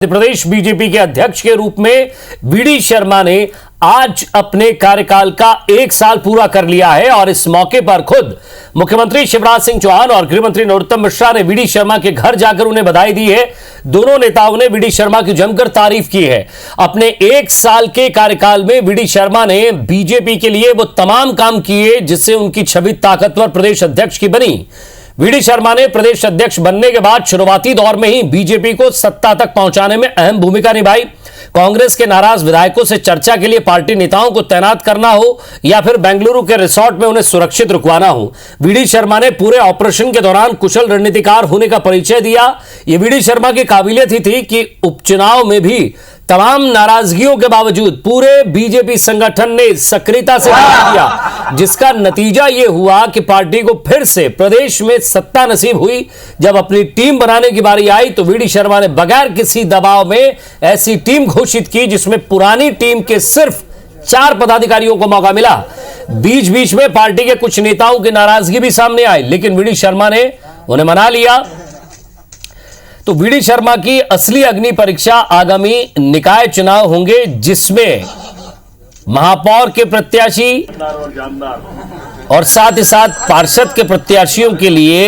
Madhya Pradesh BJP के अध्यक्ष के रूप में वीडी शर्मा ने आज अपने कार्यकाल का 1 साल पूरा कर लिया है और इस मौके पर खुद मुख्यमंत्री शिवराज सिंह चौहान और गृह मंत्री नरोत्तम मिश्रा ने वीडी शर्मा के घर जाकर उन्हें बधाई दी है। दोनों नेताओं ने वीडी शर्मा की जमकर तारीफ की है। अपने 1 साल के कार्यकाल में वीडी शर्मा ने बीजेपी के लिए वो तमाम काम किए जिससे उनकी छवि ताकतवर प्रदेश अध्यक्ष की बनी। वीडी शर्मा ने प्रदेश अध्यक्ष बनने के बाद शुरुआती दौर में ही बीजेपी को सत्ता तक पहुंचाने में अहम भूमिका निभाई। कांग्रेस के नाराज विधायकों से चर्चा के लिए पार्टी नेताओं को तैनात करना हो या फिर बेंगलुरु के रिसोर्ट में उन्हें सुरक्षित रुकवाना हो, वीडी शर्मा ने पूरे ऑपरेशन के दौरान कुशल रणनीतिकार होने का परिचय दिया। यह वीडी शर्मा की काबिलियत ही थी कि उपचुनाव में भी तमाम नाराजगियों के बावजूद पूरे बीजेपी संगठन ने सक्रियता से काम किया, जिसका नतीजा यह हुआ कि पार्टी को फिर से प्रदेश में सत्ता नसीब हुई। जब अपनी टीम बनाने की बारी आई तो वीडी शर्मा ने बगैर किसी दबाव में ऐसी टीम घोषित की जिसमें पुरानी टीम के सिर्फ 4 पदाधिकारियों को मौका मिला। बीच बीच में पार्टी के कुछ नेताओं की नाराजगी भी सामने आई, लेकिन वीडी शर्मा ने उन्हें मना लिया। तो वीडी शर्मा की असली अग्नि परीक्षा आगामी निकाय चुनाव होंगे, जिसमें महापौर के प्रत्याशी और साथ ही साथ पार्षद के प्रत्याशियों के लिए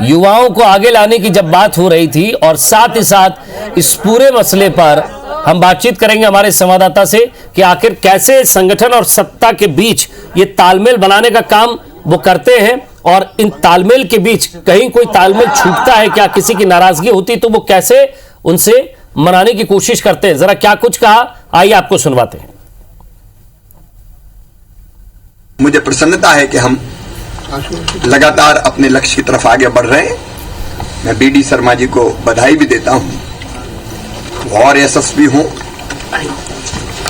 युवाओं को आगे लाने की जब बात हो रही थी, और साथ ही साथ इस पूरे मसले पर हम बातचीत करेंगे हमारे संवाददाता से कि आखिर कैसे संगठन और सत्ता के बीच ये तालमेल बनाने का काम वो करते हैं, और इन तालमेल के बीच कहीं कोई तालमेल छूटता है क्या, किसी की नाराजगी होती तो वो कैसे उनसे मनाने की कोशिश करते हैं। जरा क्या कुछ कहा, आइए आपको सुनवाते हैं। मुझे प्रसन्नता है कि हम लगातार अपने लक्ष्य की तरफ आगे बढ़ रहे हैं। मैं वीडी शर्मा जी को बधाई भी देता हूं और यशस्वी हूं,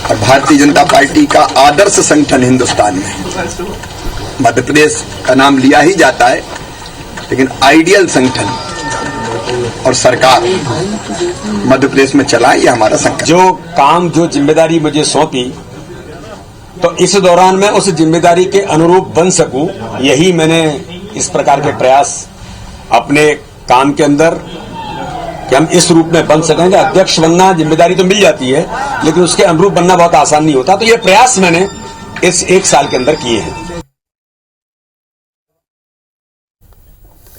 और भारतीय जनता पार्टी का आदर्श संगठन हिंदुस्तान में, मध्य प्रदेश का नाम लिया ही जाता है, लेकिन आइडियल संगठन और सरकार मध्य प्रदेश में चलाए, ये हमारा संकल्प। जो जिम्मेदारी मुझे सौंपी, तो इस दौरान मैं उस जिम्मेदारी के अनुरूप बन सकूं, यही मैंने इस प्रकार के प्रयास अपने काम के अंदर कि हम इस रूप में बन सकेंगे। अध्यक्ष बनना, जिम्मेदारी तो मिल जाती है, लेकिन उसके अनुरूप बनना बहुत आसान नहीं होता। तो ये प्रयास मैंने इस 1 साल के अंदर किए हैं।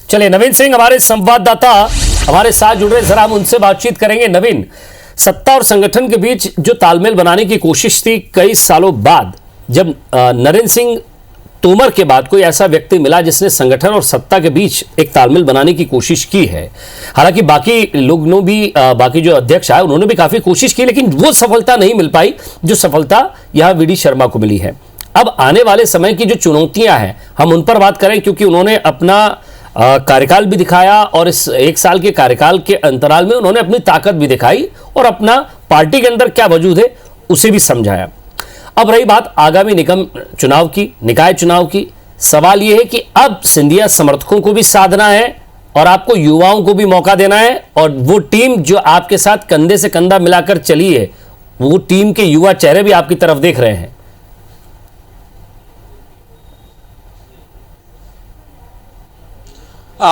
चलिए, नवीन सिंह हमारे संवाददाता हमारे साथ जुड़ रहे, जरा हम उनसे बातचीत करेंगे। नवीन, सत्ता और संगठन के बीच जो तालमेल बनाने की कोशिश थी कई सालों बाद, जब नरेंद्र सिंह तोमर के बाद कोई ऐसा व्यक्ति मिला जिसने संगठन और सत्ता के बीच एक तालमेल बनाने की कोशिश की है। हालांकि बाकी लोगों भी, बाकी जो अध्यक्ष आए उन्होंने भी काफी कोशिश की, लेकिन वो सफलता नहीं मिल पाई जो सफलता यहां वीडी शर्मा को मिली है। अब आने वाले समय की जो चुनौतियां हैं हम उन पर बात करें, क्योंकि उन्होंने अपना कार्यकाल भी दिखाया और इस 1 साल के कार्यकाल के अंतराल में उन्होंने अपनी ताकत भी दिखाई और अपना पार्टी के अंदर क्या वजूद है उसे भी समझाया। अब रही बात आगामी निगम चुनाव की, निकाय चुनाव की, सवाल यह है कि अब सिंधिया समर्थकों को भी साधना है और आपको युवाओं को भी मौका देना है, और वो टीम जो आपके साथ कंधे से कंधा मिलाकर चली है, वो टीम के युवा चेहरे भी आपकी तरफ देख रहे हैं।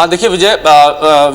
देखिए विजय,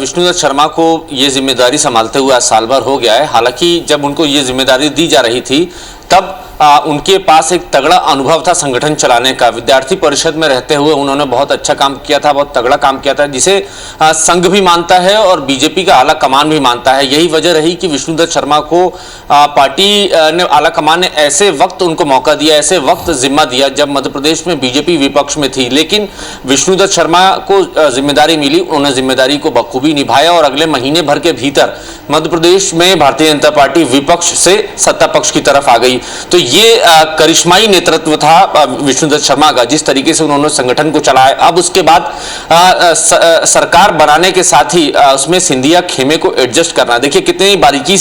विष्णुदत्त शर्मा को ये जिम्मेदारी संभालते हुए आज साल भर हो गया है। हालांकि जब उनको ये जिम्मेदारी दी जा रही थी तब उनके पास एक तगड़ा अनुभव था संगठन चलाने का। विद्यार्थी परिषद में रहते हुए उन्होंने बहुत अच्छा काम किया था, बहुत तगड़ा काम किया था, जिसे संघ भी मानता है और बीजेपी का आला कमान भी मानता है। यही वजह रही कि विष्णुदत्त शर्मा को पार्टी ने, आला कमान ने ऐसे वक्त उनको मौका दिया, ऐसे वक्त जिम्मा दिया जब मध्य प्रदेश में बीजेपी विपक्ष में थी। लेकिन विष्णुदत्त शर्मा को जिम्मेदारी मिली, उन्होंने जिम्मेदारी को बखूबी निभाया और अगले महीने भर के भीतर मध्य प्रदेश में भारतीय जनता पार्टी विपक्ष से सत्ता पक्ष की तरफ आ गई। तो ये करिश्माई नेतृत्व था विष्णुदत्त शर्मा का, जिस तरीके से उन्होंने संगठन को चलाया। अब उसके बाद सरकार बनाने के साथ ही उसमें सिंधिया खेमे को एडजस्ट करना, देखिए कितनी बारीकी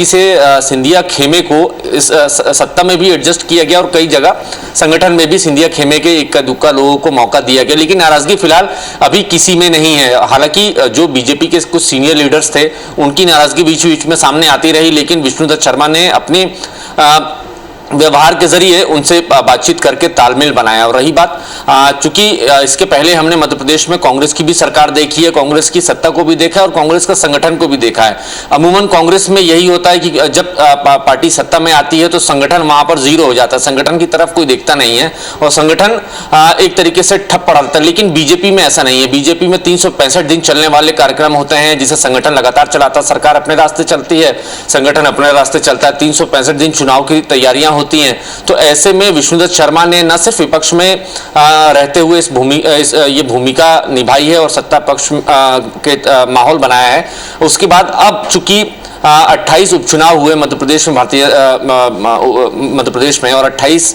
से सिंधिया खेमे को इस सत्ता में भी एडजस्ट किया गया और कई जगह संगठन में भी सिंधिया खेमे के इक्का दुक्का लोगों को मौका दिया गया। लेकिन नाराजगी फिलहाल अभी किसी में नहीं है। हालांकि जो बीजेपी के कुछ सीनियर लीडर्स थे उनकी नाराजगी बीच बीच में सामने आती रही, लेकिन विष्णुदत्त शर्मा ने अपने व्यवहार के जरिए उनसे बातचीत करके तालमेल बनाया। और रही बात, चूंकि इसके पहले हमने मध्य प्रदेश में कांग्रेस की भी सरकार देखी है, कांग्रेस की सत्ता को भी देखा है और कांग्रेस का संगठन को भी देखा है। अमूमन कांग्रेस में यही होता है कि जब पार्टी सत्ता में आती है तो संगठन वहां पर जीरो हो जाता है, संगठन की तरफ कोई देखता नहीं है और संगठन एक तरीके से ठप पड़ जाता है। लेकिन बीजेपी में ऐसा नहीं है। बीजेपी में 365 दिन चलने वाले कार्यक्रम होते हैं जिसे संगठन लगातार चलाता है। सरकार अपने रास्ते चलती है, संगठन अपने रास्ते चलता है। 365 दिन चुनाव की तैयारियां होती हैं। तो ऐसे में विष्णुदत्त शर्मा ने न सिर्फ विपक्ष में रहते हुए ये भूमिका निभाई है और सत्ता पक्ष के माहौल बनाया है। उसके बाद अब चूंकि 28 उपचुनाव हुए मध्य प्रदेश में, मध्य प्रदेश में, और 28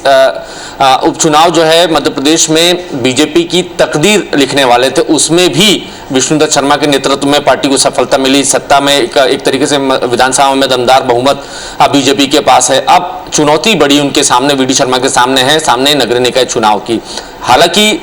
उपचुनाव जो है मध्य प्रदेश में बीजेपी की तकदीर लिखने वाले थे, उसमें भी विष्णुदत्त शर्मा के नेतृत्व में पार्टी को सफलता मिली। सत्ता में एक तरीके से विधानसभा में दमदार बहुमत बीजेपी के पास है। अब चुनौती बड़ी उनके सामने, वी डी शर्मा के सामने है, सामने नगरीय निकाय चुनाव की। हालांकि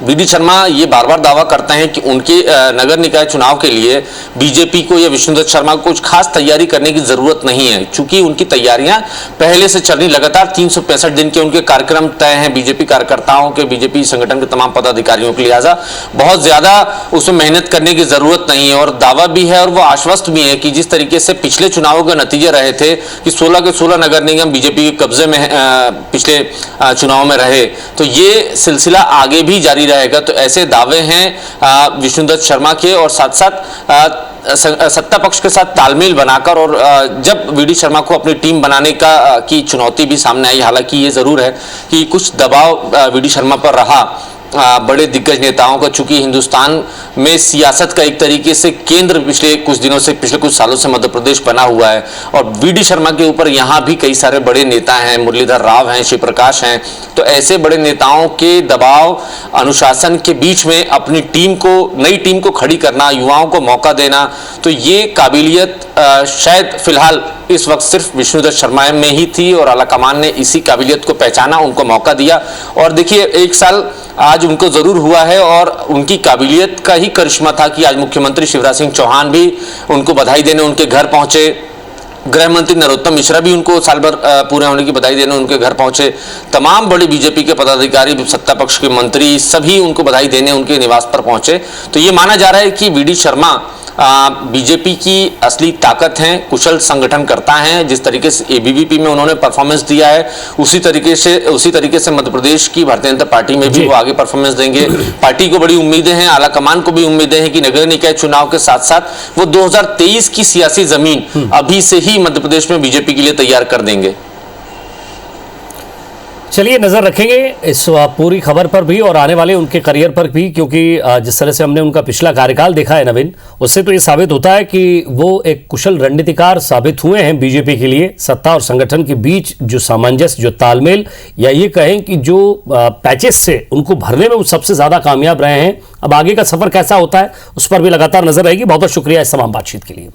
वी डी शर्मा ये बार बार दावा करते हैं कि उनके नगर निकाय चुनाव के लिए बीजेपी को या विष्णुदत्त शर्मा को कुछ खास तैयारी करने की जरूरत नहीं है, क्योंकि उनकी तैयारियां पहले से चल रही। लगातार 365 दिन के उनके कार्यक्रम तय हैं बीजेपी कार्यकर्ताओं के, बीजेपी संगठन के तमाम पदाधिकारियों के, लिहाजा बहुत ज्यादा उसमें मेहनत करने की जरूरत नहीं है। और दावा भी है और वो आश्वस्त भी है कि जिस तरीके से पिछले चुनावों के नतीजे रहे थे कि 16 के 16 नगर निगम बीजेपी के कब्जे में पिछले चुनाव में रहे, तो ये सिलसिला आगे भी जारी रहेगा। तो ऐसे दावे हैं विष्णुदत्त शर्मा के, और साथ साथ सत्ता पक्ष के साथ तालमेल बनाकर, और जब वी डी शर्मा को अपनी टीम बनाने की चुनौती भी सामने आई। हालांकि ये जरूर है कि कुछ दबाव वी डी शर्मा पर रहा बड़े दिग्गज नेताओं का, चूंकि हिंदुस्तान में सियासत का एक तरीके से केंद्र पिछले कुछ दिनों से, पिछले कुछ सालों से मध्य प्रदेश बना हुआ है। और वी डी शर्मा के ऊपर यहाँ भी कई सारे बड़े नेता हैं, मुरलीधर राव हैं, शिव प्रकाश हैं। तो ऐसे बड़े नेताओं के दबाव, अनुशासन के बीच में अपनी टीम को, नई टीम को खड़ी करना, युवाओं को मौका देना, तो ये काबिलियत शायद फिलहाल इस वक्त सिर्फ विष्णुदत्त शर्मा में ही थी और आलाकमान ने इसी काबिलियत को पहचाना, उनको मौका दिया। और देखिए, एक साल आज उनको जरूर हुआ है और उनकी काबिलियत का ही करिश्मा था कि आज मुख्यमंत्री शिवराज सिंह चौहान भी उनको बधाई देने उनके घर पहुंचे, गृह मंत्री नरोत्तम मिश्रा भी उनको साल भर पूरे होने की बधाई देने उनके घर पहुंचे, तमाम बड़े बीजेपी के पदाधिकारी, सत्ता पक्ष के मंत्री, सभी उनको बधाई देने उनके निवास पर पहुंचे। तो ये माना जा रहा है कि वी डी शर्मा बीजेपी की असली ताकत हैं, कुशल संगठनकर्ता हैं। जिस तरीके से एबीवीपी में उन्होंने परफॉर्मेंस दिया है, उसी तरीके से मध्य प्रदेश की भारतीय जनता पार्टी में भी वो आगे परफॉर्मेंस देंगे। पार्टी को बड़ी उम्मीदें हैं, आलाकमान को भी उम्मीदें हैं कि नगर निकाय चुनाव के साथ साथ वो 2023 की सियासी जमीन अभी से ही मध्य प्रदेश में बीजेपी के लिए तैयार कर देंगे। चलिए, नजर रखेंगे इस पूरी खबर पर भी और आने वाले उनके करियर पर भी, क्योंकि जिस तरह से हमने उनका पिछला कार्यकाल देखा है नवीन, उससे तो ये साबित होता है कि वो एक कुशल रणनीतिकार साबित हुए हैं बीजेपी के लिए। सत्ता और संगठन के बीच जो सामंजस्य, जो तालमेल, या ये कहें कि जो पैचेस से उनको भरने में वो सबसे ज्यादा कामयाब रहे हैं। अब आगे का सफर कैसा होता है उस पर भी लगातार नजर रहेगी। बहुत बहुत शुक्रिया इस तमाम बातचीत के लिए।